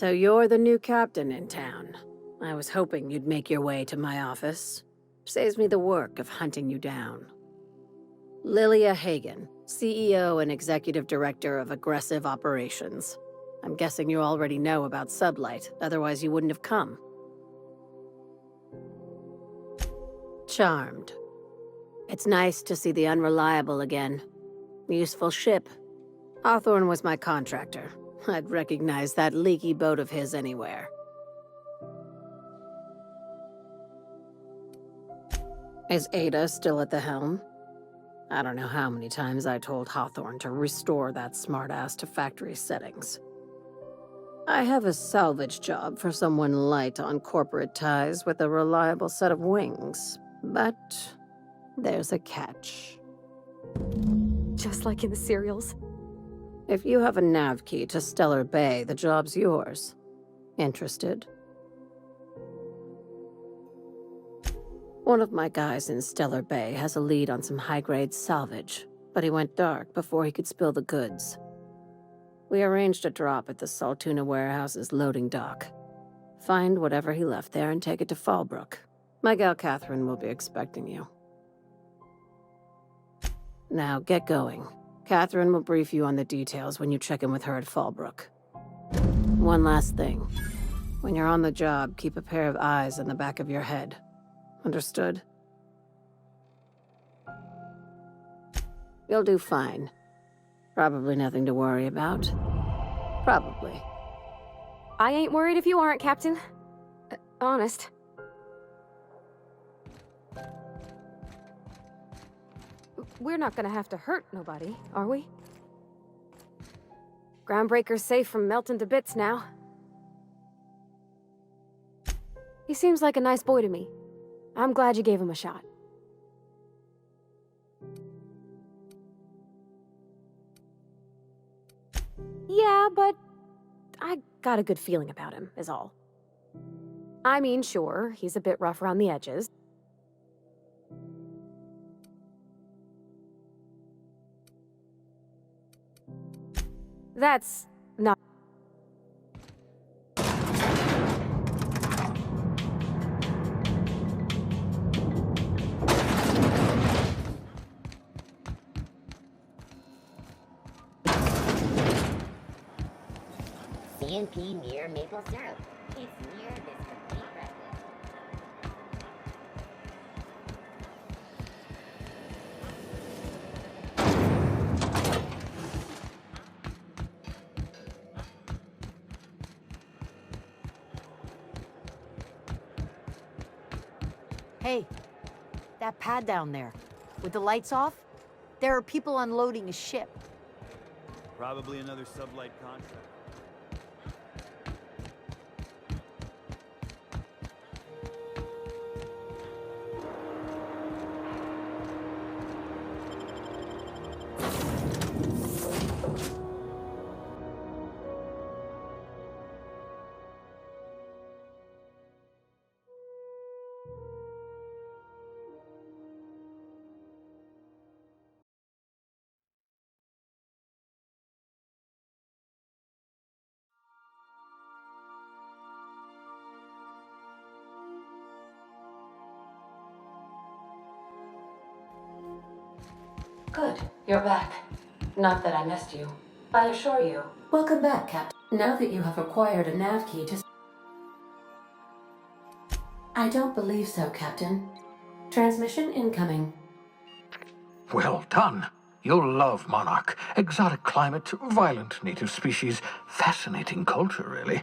So you're the new captain in town. I was hoping you'd make your way to my office. Saves me the work of hunting you down. Lilia Hagen, CEO and Executive Director of Aggressive Operations. I'm guessing you already know about Sublight, otherwise you wouldn't have come. Charmed. It's nice to see the Unreliable again. Useful ship. Hawthorne was my contractor. I'd recognize that leaky boat of his anywhere. Is Ada still at the helm? I don't know how many times I told Hawthorne to restore that smartass to factory settings. I have a salvage job for someone light on corporate ties with a reliable set of wings, but there's a catch. Just like in the serials. If you have a nav key to Stellar Bay, the job's yours. Interested? One of my guys in Stellar Bay has a lead on some high-grade salvage, but he went dark before he could spill the goods. We arranged a drop at the Saltuna warehouse's loading dock. Find whatever he left there and take it to Fallbrook. My gal Catherine will be expecting you. Now, get going. Catherine will brief you on the details when you check in with her at Fallbrook. One last thing. When you're on the job, keep a pair of eyes in the back of your head. Understood? You'll do fine. Probably nothing to worry about. Probably. I ain't worried if you aren't, Captain. Honest. We're not gonna have to hurt nobody, are we? Groundbreaker's safe from melting to bits now. He seems like a nice boy to me. I'm glad you gave him a shot. Yeah, but I got a good feeling about him, is all. I mean, sure, he's a bit rough around the edges. That's not... CNP near maple syrup. It's near this complete breakfast. Hey, that pad down there, with the lights off, there are people unloading a ship. Probably another sublight contract. Good, you're back. Not that I missed you. I assure you. Welcome back, Captain. Now that you have acquired a nav key to... I don't believe so, Captain. Transmission incoming. Well done. You'll love Monarch. Exotic climate, violent native species, fascinating culture, really.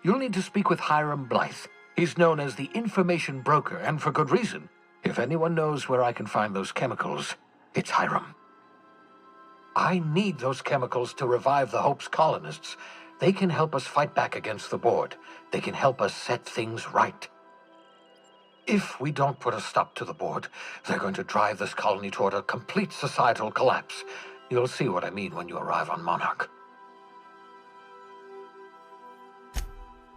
You'll need to speak with Hiram Blythe. He's known as the information broker, and for good reason. If anyone knows where I can find those chemicals, it's Hiram. I need those chemicals to revive the Hope's colonists. They can help us fight back against the Board. They can help us set things right. If we don't put a stop to the Board, they're going to drive this colony toward a complete societal collapse. You'll see what I mean when you arrive on Monarch.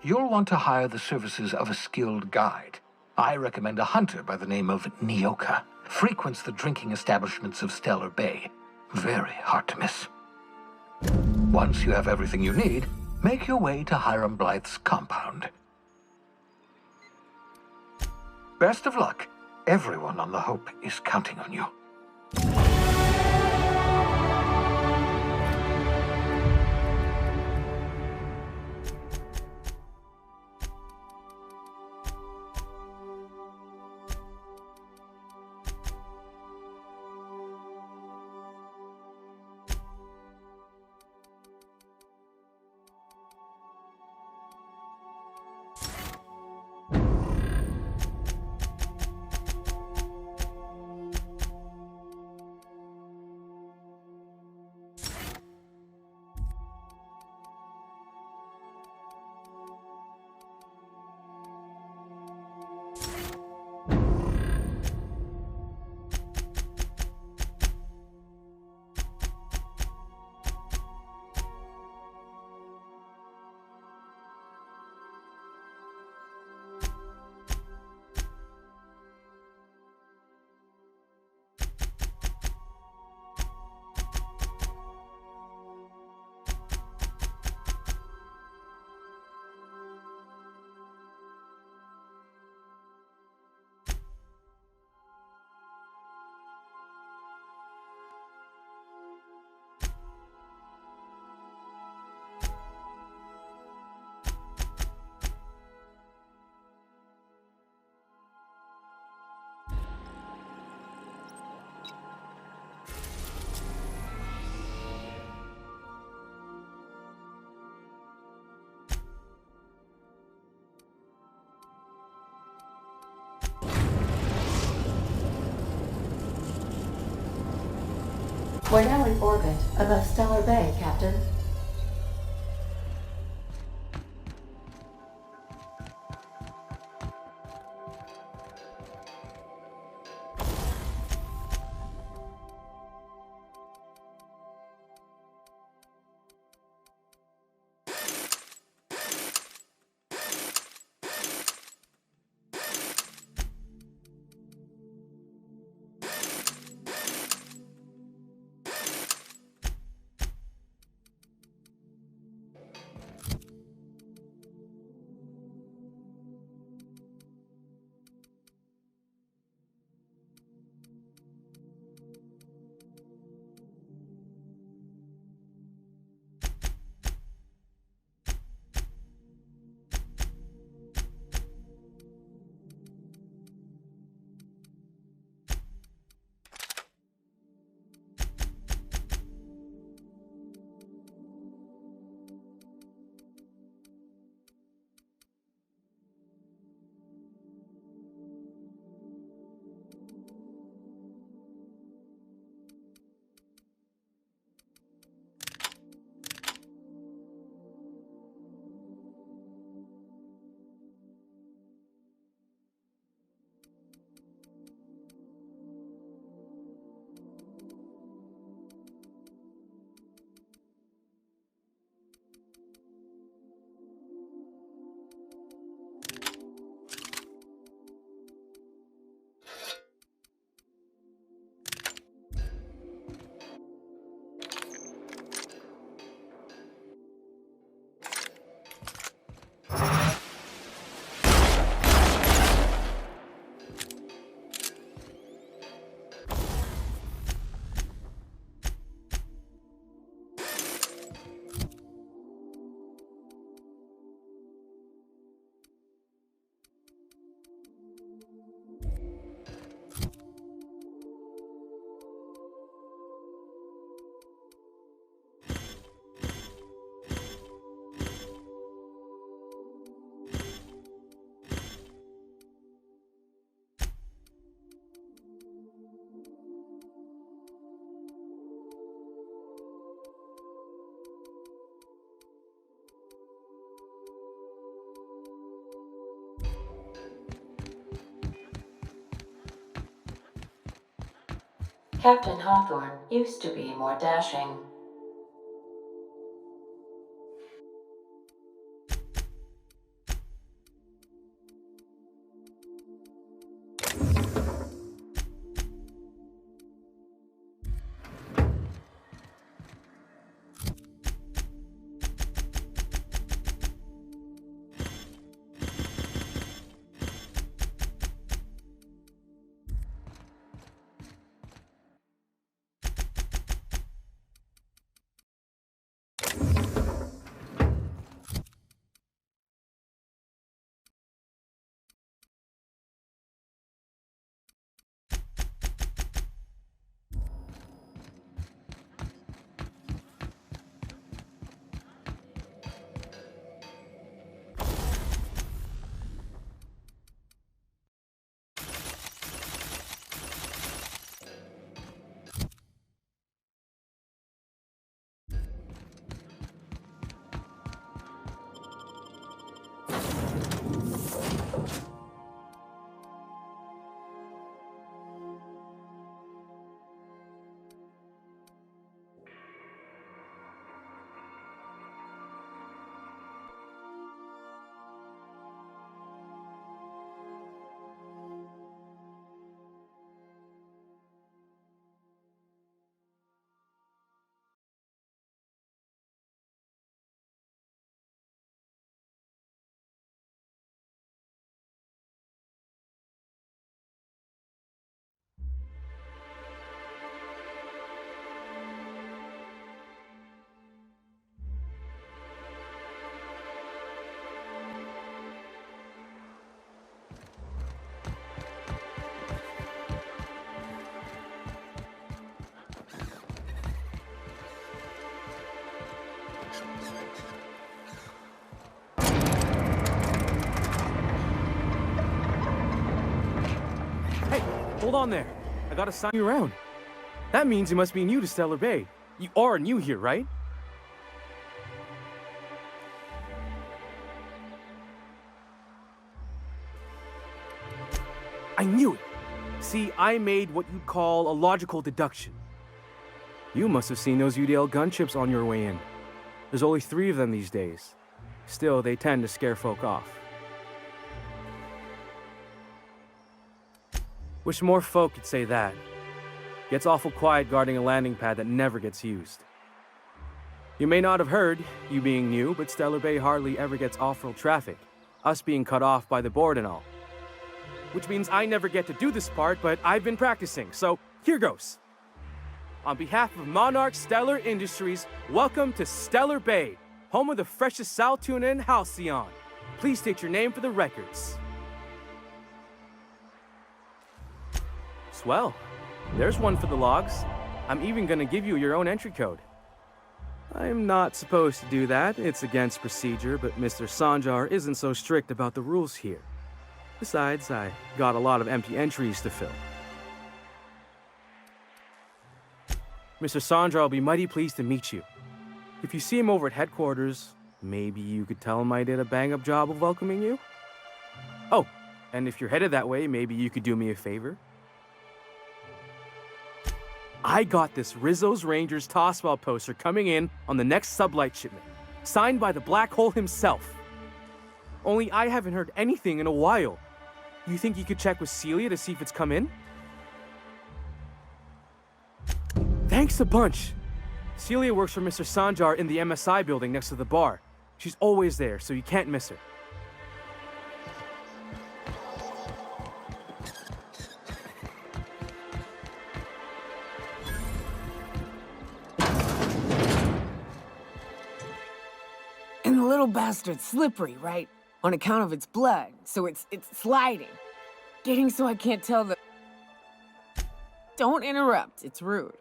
You'll want to hire the services of a skilled guide. I recommend a hunter by the name of Nyoka. Frequents the drinking establishments of Stellar Bay. Very hard to miss. Once you have everything you need, make your way to Hiram Blythe's compound. Best of luck. Everyone on the Hope is counting on you. We're now in orbit above Stellar Bay, Captain. Captain Hawthorne used to be more dashing. hold on there. I gotta sign you around. That means you must be new to Stellar Bay. You are new here, right? I knew it. See, I made what you'd call a logical deduction. You must have seen those UDL gunships on your way in. There's only 3 of them these days. Still, they tend to scare folk off. Wish more folk could say that. Gets awful quiet guarding a landing pad that never gets used. You may not have heard, you being new, but Stellar Bay hardly ever gets off-road traffic, us being cut off by the board and all. Which means I never get to do this part, but I've been practicing, so here goes. On behalf of Monarch Stellar Industries, welcome to Stellar Bay, home of the freshest sal tuna in Halcyon. Please state your name for the records. Swell. There's one for the logs. I'm even gonna give you your own entry code. I'm not supposed to do that. It's against procedure, but Mr. Sanjar isn't so strict about the rules here. Besides, I got a lot of empty entries to fill. Mr. Sanjar will be mighty pleased to meet you. If you see him over at headquarters, maybe you could tell him I did a bang-up job of welcoming you? Oh, and if you're headed that way, maybe you could do me a favor? I got this Rizzo's Rangers tossball poster coming in on the next sublight shipment, signed by the Black Hole himself. Only I haven't heard anything in a while. You think you could check with Celia to see if it's come in? Thanks a bunch. Celia works for Mr. Sanjar in the MSI building next to the bar. She's always there, so you can't miss her. And the little bastard's slippery, right? On account of its blood, so it's sliding. Getting so I can't tell the... Don't interrupt, it's rude.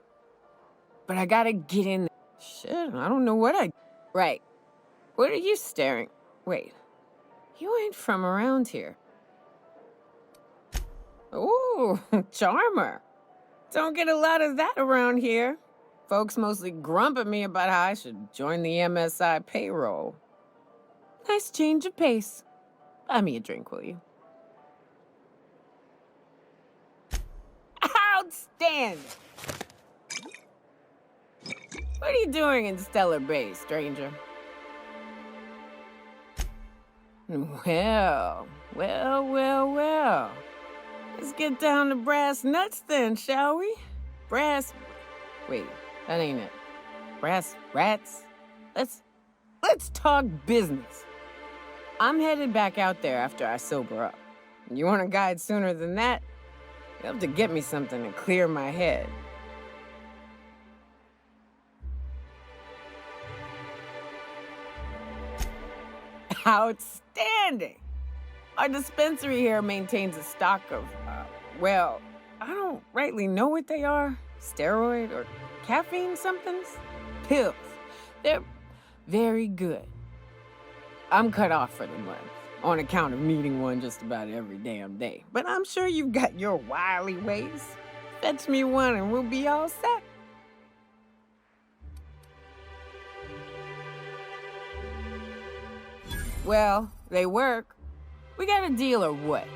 But I gotta get in there. Shit, I don't know what I... Right. What are you staring... Wait. You ain't from around here. Ooh, charmer. Don't get a lot of that around here. Folks mostly grump at me about how I should join the MSI payroll. Nice change of pace. Buy me a drink, will you? Outstanding! What are you doing in Stellar Bay, stranger? Well. Let's get down to brass nuts then, shall we? Wait, that ain't it. Brass rats? Let's talk business. I'm headed back out there after I sober up. You want a guide sooner than that? You'll have to get me something to clear my head. Outstanding! Our dispensary here maintains a stock of, well, I don't rightly know what they are. Steroid or caffeine somethings? Pills. They're very good. I'm cut off for the month, on account of needing one just about every damn day. But I'm sure you've got your wily ways. Fetch me one and we'll be all set. Well, they work. We got a deal or what?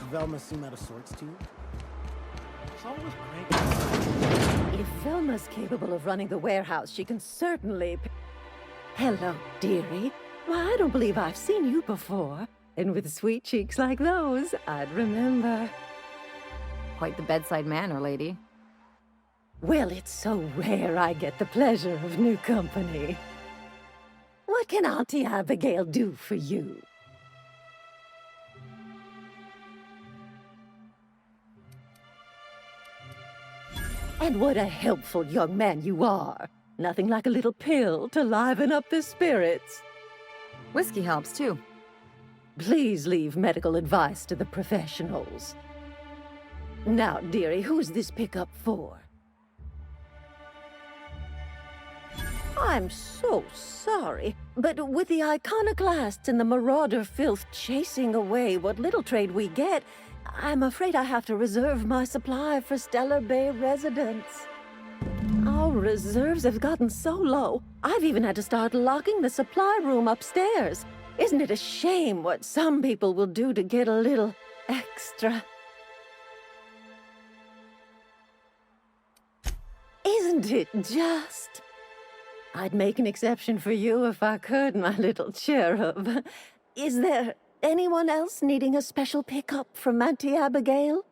Velma seem out of sorts to you? She's always cranky. If Velma's capable of running the warehouse, she can certainly... Hello, dearie. Why, I don't believe I've seen you before. And with sweet cheeks like those, I'd remember. Quite the bedside manner, lady. Well, it's so rare I get the pleasure of new company. What can Auntie Abigail do for you? And what a helpful young man you are. Nothing like a little pill to liven up the spirits. Whiskey helps, too. Please leave medical advice to the professionals. Now, dearie, who's this pickup for? I'm so sorry, but with the iconoclasts and the marauder filth chasing away what little trade we get, I'm afraid I have to reserve my supply for Stellar Bay residents. Our reserves have gotten so low, I've even had to start locking the supply room upstairs. Isn't it a shame what some people will do to get a little extra? Isn't it just? I'd make an exception for you if I could, my little cherub. Is there anyone else needing a special pickup from Auntie Abigail?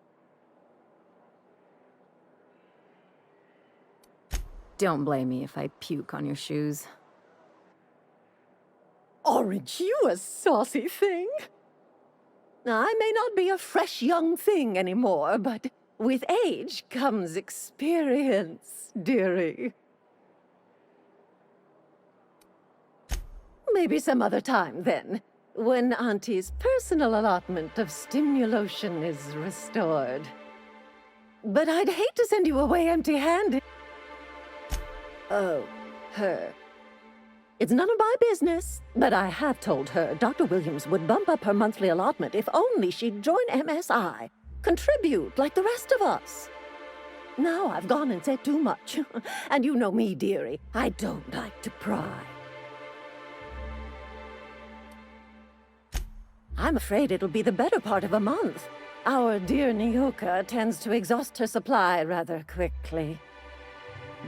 Don't blame me if I puke on your shoes. Aren't you a saucy thing? I may not be a fresh young thing anymore, but with age comes experience, dearie. Maybe some other time, then, when Auntie's personal allotment of stimulation is restored. But I'd hate to send you away empty-handed. Oh, her. It's none of my business, but I have told her Dr. Williams would bump up her monthly allotment if only she'd join MSI, contribute like the rest of us. Now I've gone and said too much, and you know me, dearie, I don't like to pry. I'm afraid it'll be the better part of a month. Our dear Nyoka tends to exhaust her supply rather quickly.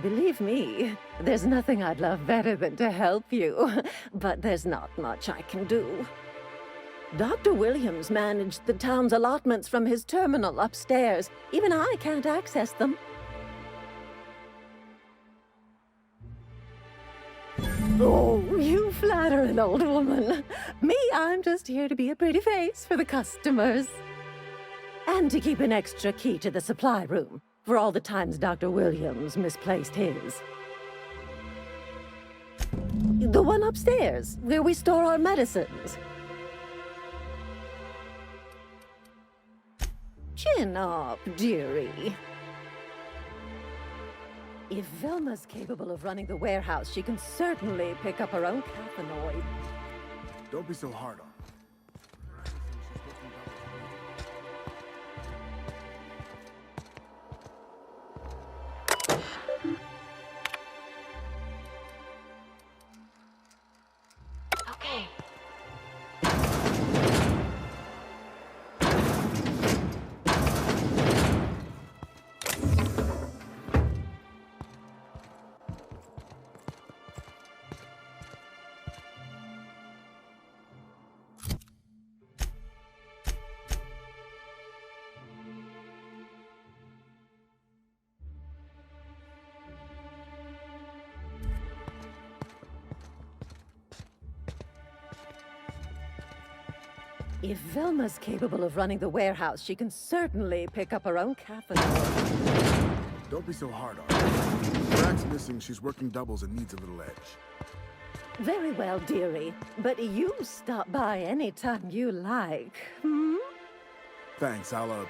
Believe me, there's nothing I'd love better than to help you, but there's not much I can do. Dr. Williams managed the town's allotments from his terminal upstairs. Even I can't access them. Oh, you flatter an old woman. Me, I'm just here to be a pretty face for the customers. And to keep an extra key to the supply room, for all the times Dr. Williams misplaced his. The one upstairs, where we store our medicines. Chin up, dearie. If Velma's capable of running the warehouse, she can certainly pick up her own caffeinoid. Don't be so hard on her. Okay. If Velma's capable of running the warehouse, she can certainly pick up her own caffeinoid. Don't be so hard on her. Rack's missing, she's working doubles and needs a little edge. Very well, dearie. But you stop by anytime you like, hmm? Thanks, I'll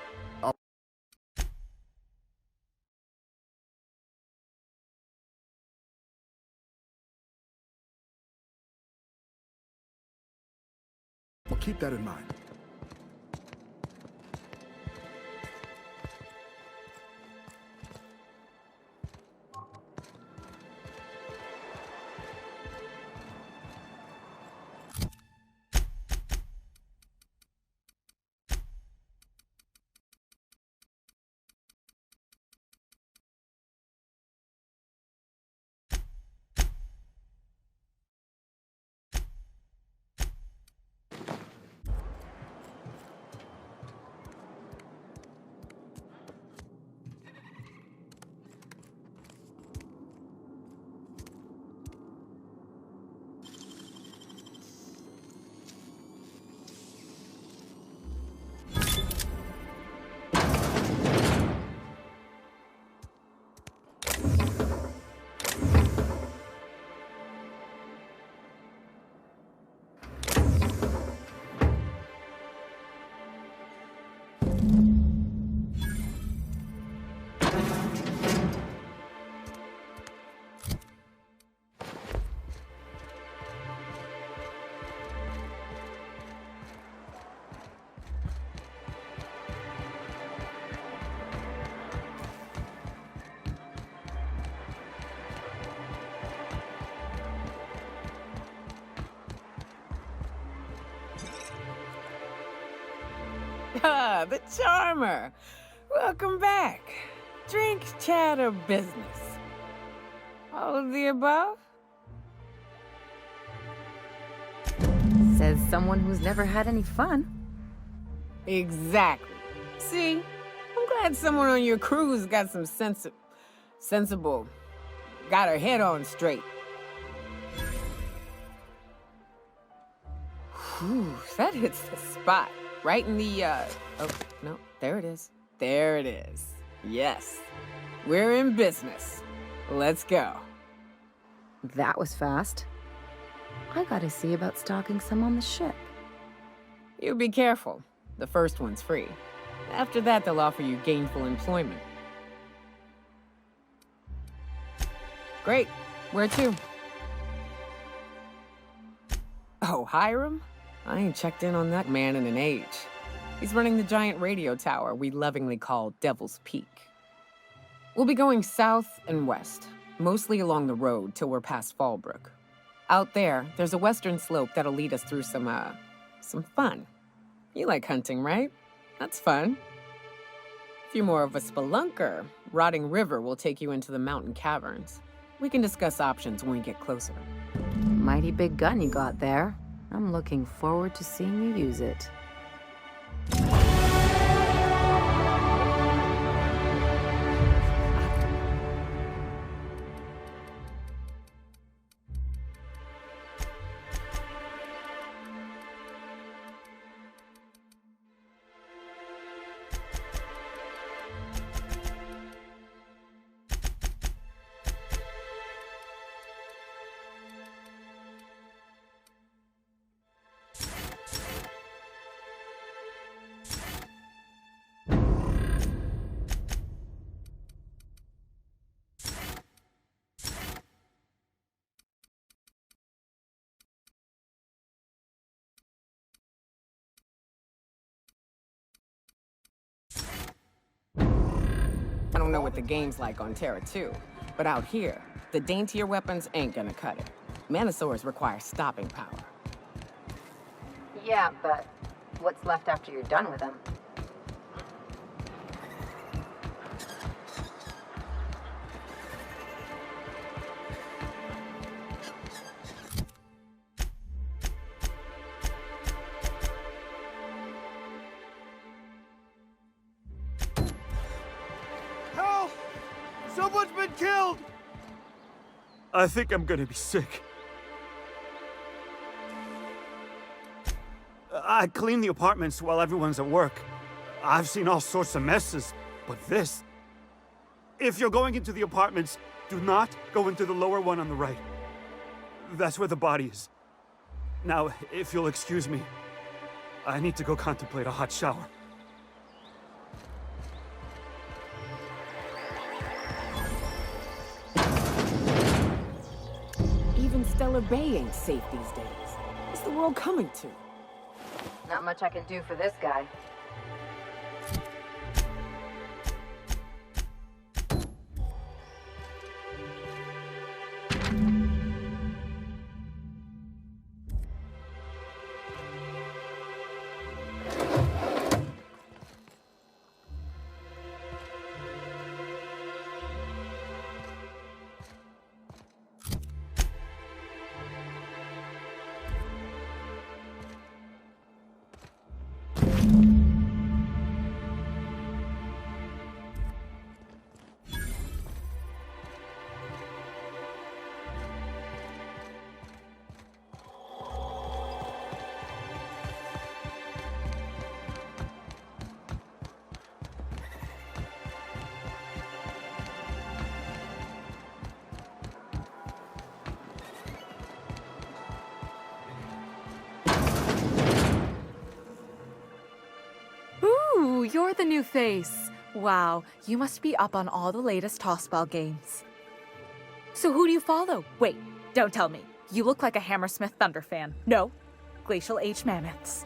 keep that in mind. Ah, the charmer. Welcome back. Drink, chat, or business? All of the above? Says someone who's never had any fun. Exactly. See? I'm glad someone on your crew's got some sensible, got her head on straight. Whew, that hits the spot. Right in the, oh, no, there it is. There it is. Yes. We're in business. Let's go. That was fast. I gotta see about stalking some on the ship. You be careful. The first one's free. After that, they'll offer you gainful employment. Great. Where to? Oh, Hiram? I ain't checked in on that man in an age. He's running the giant radio tower we lovingly call Devil's Peak. We'll be going south and west, mostly along the road till we're past Fallbrook. Out there, there's a western slope that'll lead us through some fun. You like hunting, right? That's fun. If you're more of a spelunker, Rotting River will take you into the mountain caverns. We can discuss options when we get closer. Mighty big gun you got there. I'm looking forward to seeing you use it. I don't know what the game's like on Terra 2, but out here, the daintier weapons ain't gonna cut it. Manosaurs require stopping power. Yeah, but what's left after you're done with them? Help! Someone's been killed! I think I'm gonna be sick. I clean the apartments while everyone's at work. I've seen all sorts of messes, but this... If you're going into the apartments, do not go into the lower one on the right. That's where the body is. Now, if you'll excuse me, I need to go contemplate a hot shower. Even Stellar Bay ain't safe these days. What's the world coming to? Not much I can do for this guy. Ooh, you're the new face. Wow, you must be up on all the latest tossball games. So who do you follow? Wait, don't tell me. You look like a Hammersmith Thunder fan. No, Glacial H Mammoths.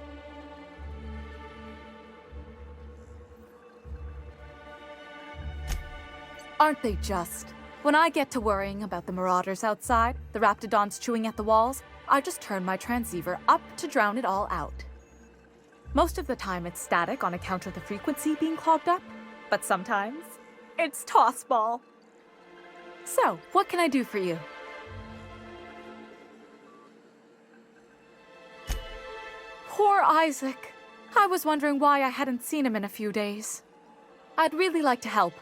Aren't they just? When I get to worrying about the marauders outside, the raptidons chewing at the walls, I just turn my transceiver up to drown it all out. Most of the time it's static on account of the frequency being clogged up, but sometimes it's tossball. So, what can I do for you? Poor Isaac. I was wondering why I hadn't seen him in a few days. I'd really like to help.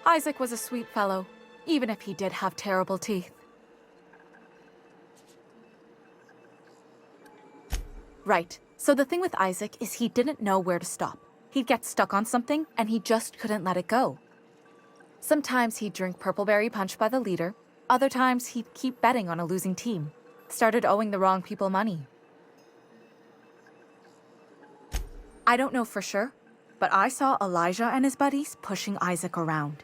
Isaac was a sweet fellow, even if he did have terrible teeth. Right. So the thing with Isaac is he didn't know where to stop. He'd get stuck on something, and he just couldn't let it go. Sometimes he'd drink Purpleberry Punch by the liter. Other times he'd keep betting on a losing team. Started owing the wrong people money. I don't know for sure, but I saw Elijah and his buddies pushing Isaac around.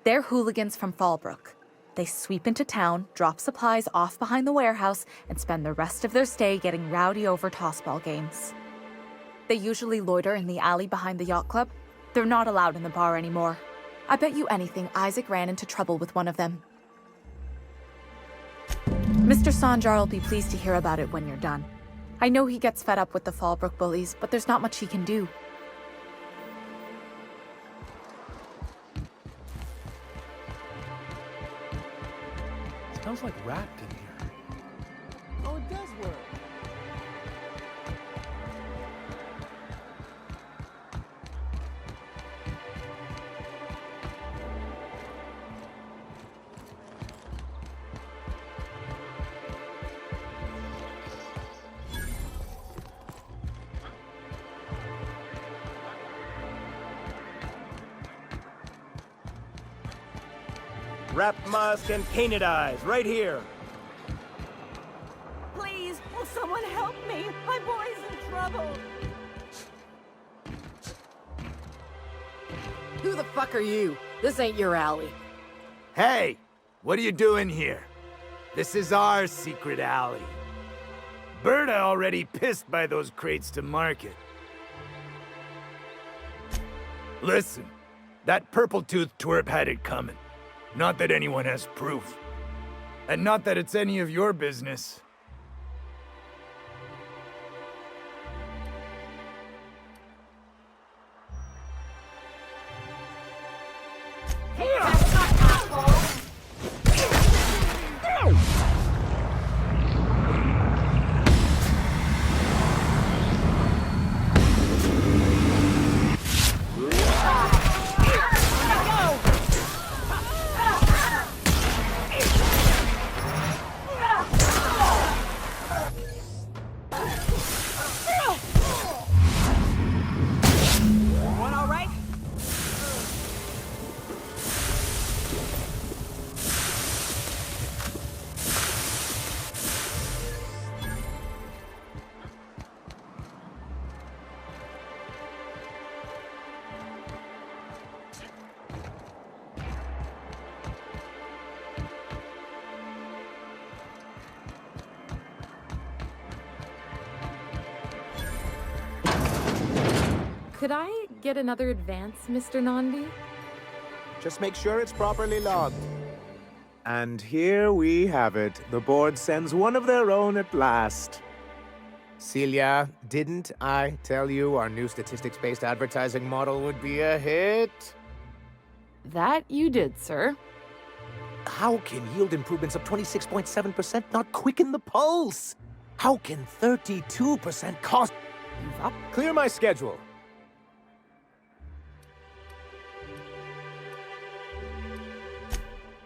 They're hooligans from Fallbrook. They sweep into town, drop supplies off behind the warehouse, and spend the rest of their stay getting rowdy over tossball games. They usually loiter in the alley behind the yacht club. They're not allowed in the bar anymore. I bet you anything Isaac ran into trouble with one of them. Mr. Sanjar will be pleased to hear about it when you're done. I know he gets fed up with the Fallbrook bullies, but there's not much he can do. Smells like rat in here. Oh, it does work. Wrap musk and painted eyes, right here. Please, will someone help me? My boy's in trouble. Who the fuck are you? This ain't your alley. Hey, what are you doing here? This is our secret alley. Berta already pissed by those crates to market. Listen, that purple-toothed twerp had it coming. Not that anyone has proof. And not that it's any of your business. Could I get another advance, Mr. Nandi? Just make sure it's properly logged. And here we have it. The board sends one of their own at last. Celia, didn't I tell you our new statistics-based advertising model would be a hit? That you did, sir. How can yield improvements of 26.7% not quicken the pulse? How can 32% cost... Clear my schedule.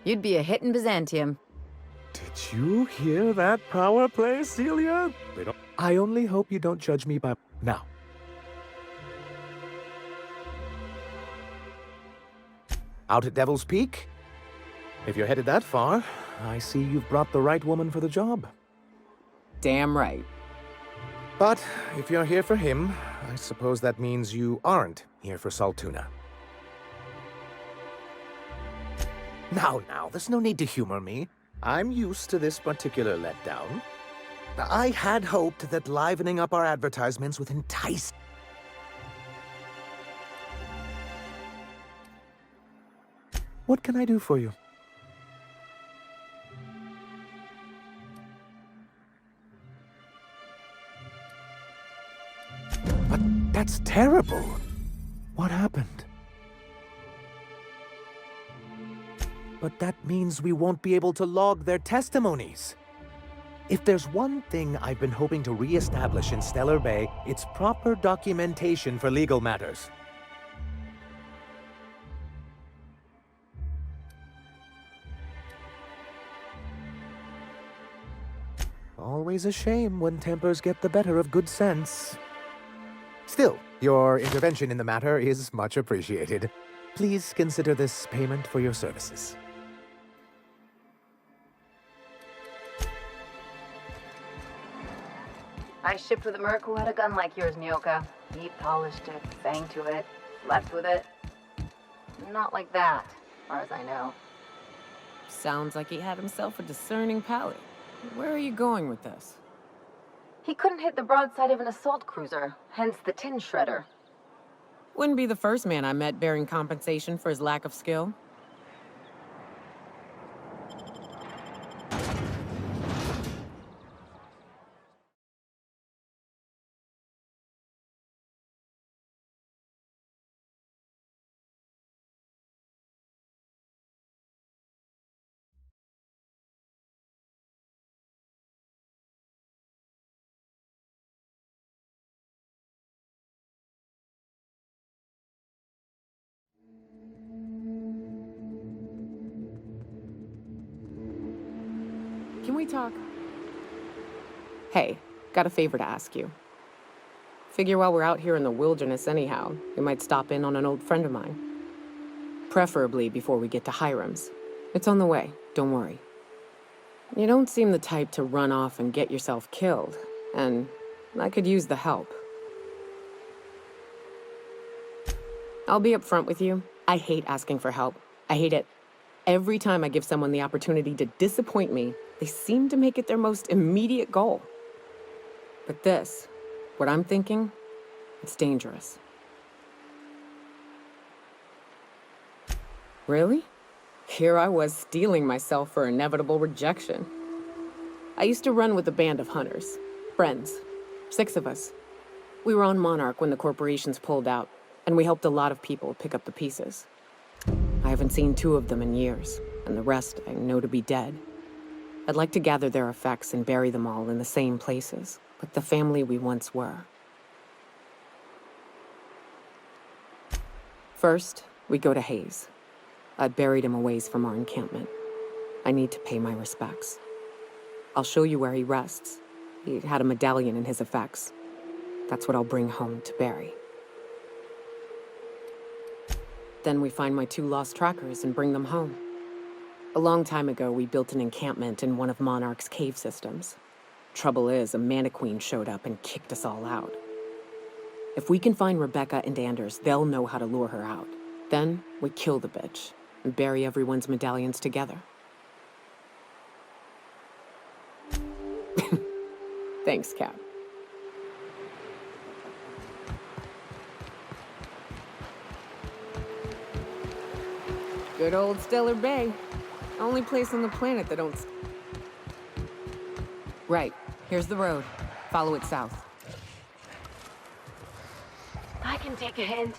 You'd be a hit in Byzantium. Did you hear that power play, Celia? I only hope you don't judge me by... Now. Out at Devil's Peak? If you're headed that far, I see you've brought the right woman for the job. Damn right. But if you're here for him, I suppose that means you aren't here for Saltuna. Now, there's no need to humor me. I'm used to this particular letdown. I had hoped that livening up our advertisements with enticing... What can I do for you? But That's terrible. What happened? But that means we won't be able to log their testimonies. If there's one thing I've been hoping to re-establish in Stellar Bay, it's proper documentation for legal matters. Always a shame when tempers get the better of good sense. Still, your intervention in the matter is much appreciated. Please consider this payment for your services. I shipped with a merc who had a gun like yours, Nyoka. He polished it, banged to it, left with it. Not like that, as far as I know. Sounds like he had himself a discerning palate. Where are you going with this? He couldn't hit the broadside of an assault cruiser, hence the tin shredder. Wouldn't be the first man I met bearing compensation for his lack of skill. Can we talk? Hey, got a favor to ask you. Figure while we're out here in the wilderness anyhow, we might stop in on an old friend of mine. Preferably before we get to Hiram's. It's on the way, don't worry. You don't seem the type to run off and get yourself killed, and I could use the help. I'll be upfront with you. I hate asking for help. I hate it. Every time I give someone the opportunity to disappoint me, they seem to make it their most immediate goal. But this, what I'm thinking, it's dangerous. Really? Here I was steeling myself for inevitable rejection. I used to run with a band of hunters. Friends. 6 of us. We were on Monarch when the corporations pulled out, and we helped a lot of people pick up the pieces. I haven't seen 2 of them in years, and the rest I know to be dead. I'd like to gather their effects and bury them all in the same places, like the family we once were. First, we go to Hayes. I buried him a ways from our encampment. I need to pay my respects. I'll show you where he rests. He had a medallion in his effects. That's what I'll bring home to bury. Then we find my 2 lost trackers and bring them home. A long time ago, we built an encampment in one of Monarch's cave systems. Trouble is, a Mantiqueen showed up and kicked us all out. If we can find Rebecca and Anders, they'll know how to lure her out. Then we kill the bitch and bury everyone's medallions together. Thanks, Cap. Good old Stellar Bay. Only place on the planet that don't... Right. Here's the road. Follow it south. I can take a hint.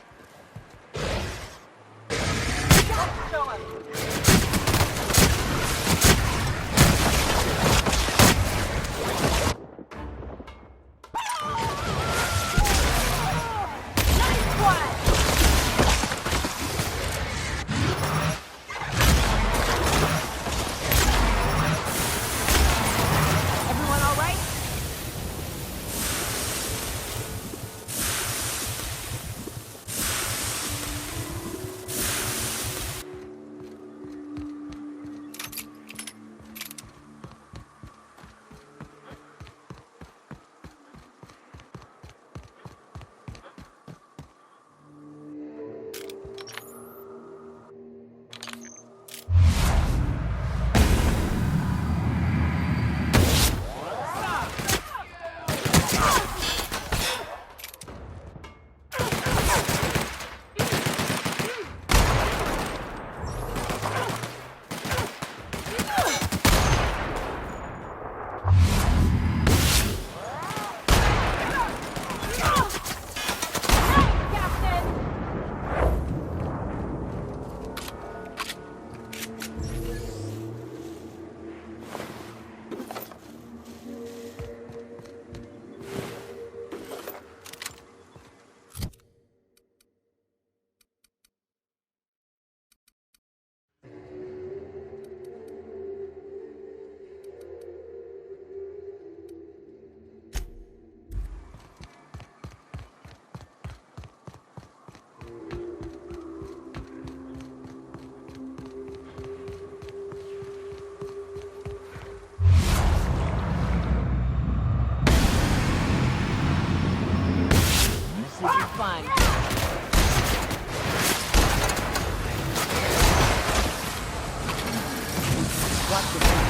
Watch your feet.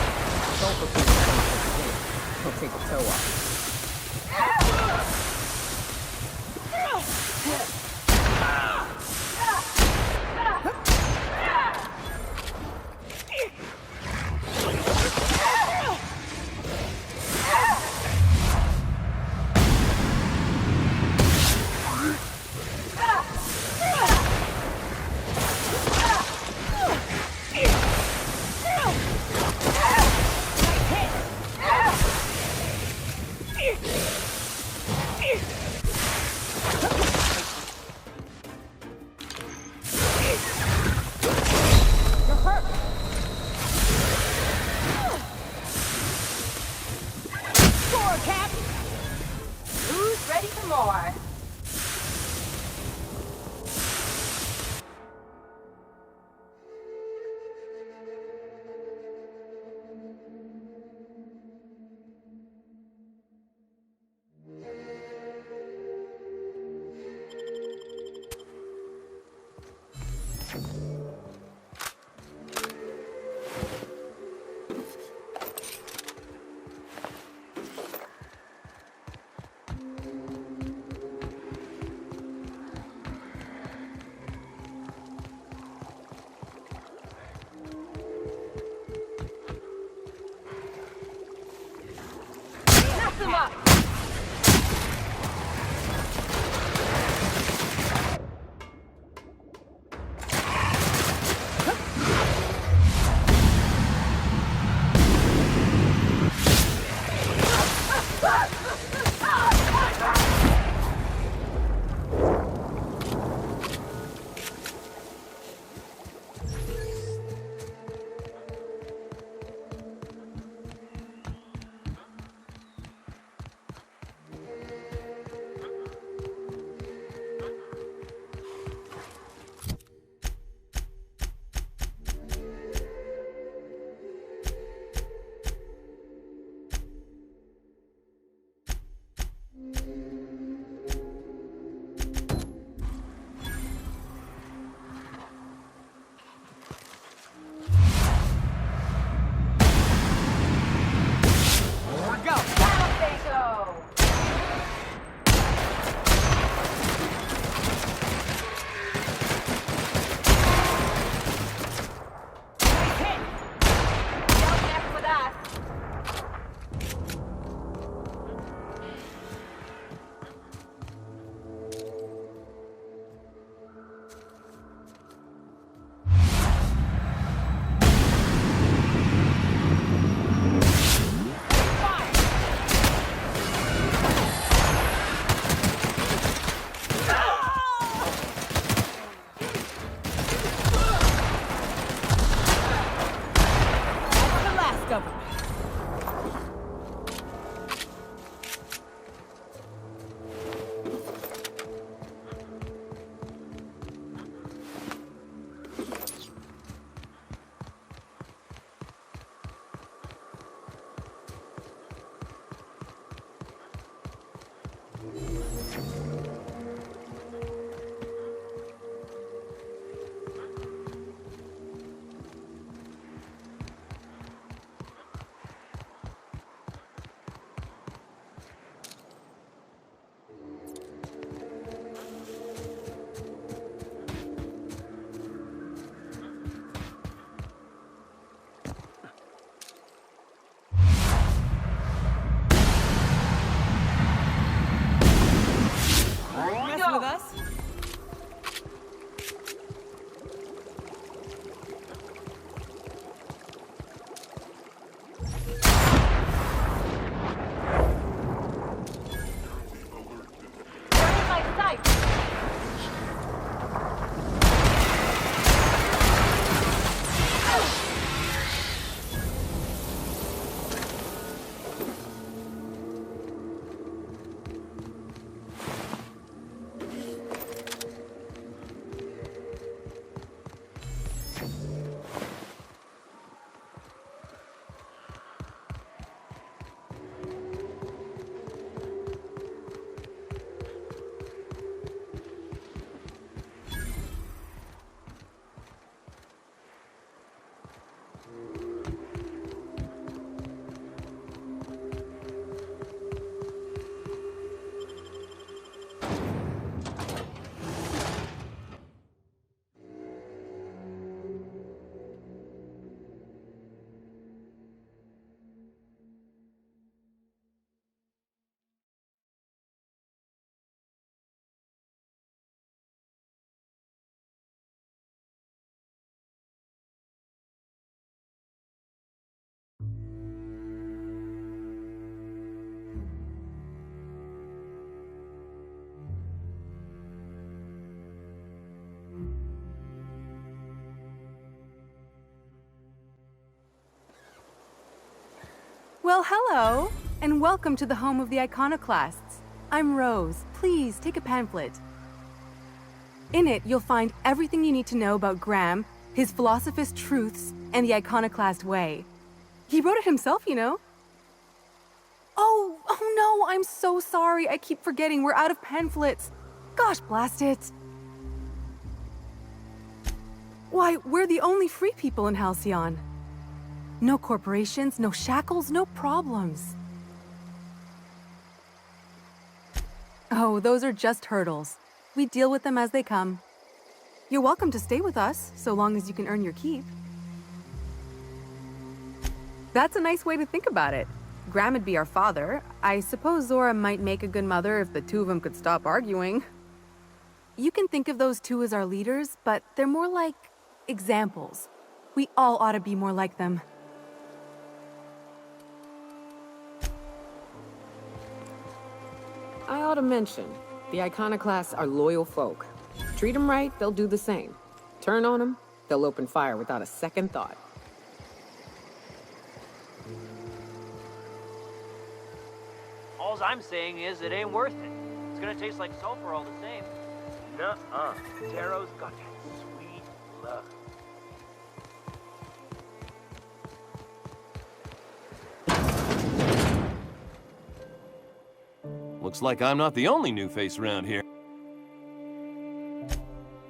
Sulfur can he'll take a toe off. Who's ready for more? Knock them up! With us? Well, hello, and welcome to the home of the iconoclasts. I'm Rose. Please take a pamphlet. In it, you'll find everything you need to know about Graham, his philosophous truths, and the iconoclast way. He wrote it himself, you know. Oh no, I'm so sorry. I keep forgetting we're out of pamphlets. Gosh, blast it. Why, we're the only free people in Halcyon. No corporations, no shackles, no problems. Oh, those are just hurdles. We deal with them as they come. You're welcome to stay with us, so long as you can earn your keep. That's a nice way to think about it. Graham would be our father. I suppose Zora might make a good mother if the two of them could stop arguing. You can think of those two as our leaders, but they're more like examples. We all ought to be more like them. I ought to mention, the iconoclasts are loyal folk. Treat them right, they'll do the same. Turn on them, they'll open fire without a second thought. All I'm saying is it ain't worth it. It's gonna taste like sulfur all the same. Nuh-uh. Taro's got that sweet love. Looks like I'm not the only new face around here.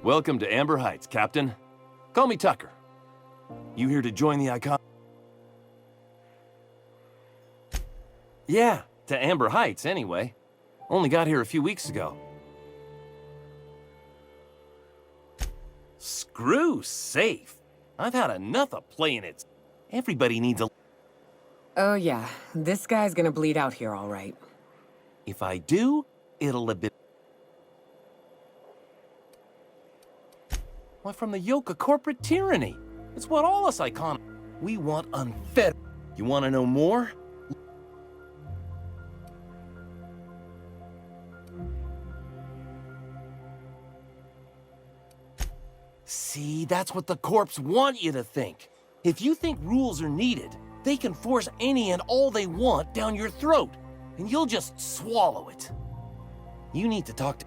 Welcome to Amber Heights, Captain. Call me Tucker. You here to join the icon? Yeah, to Amber Heights, anyway. Only got here a few weeks ago. Screw safe. I've had enough of playing it. Everybody needs a... Oh yeah, this guy's gonna bleed out here all right. If I do, it'll have been... Why, from the yoke of corporate tyranny. It's what all us icon... We want unfettered. You want to know more? See, that's what the corps want you to think. If you think rules are needed, they can force any and all they want down your throat, and you'll just swallow it. You need to talk to...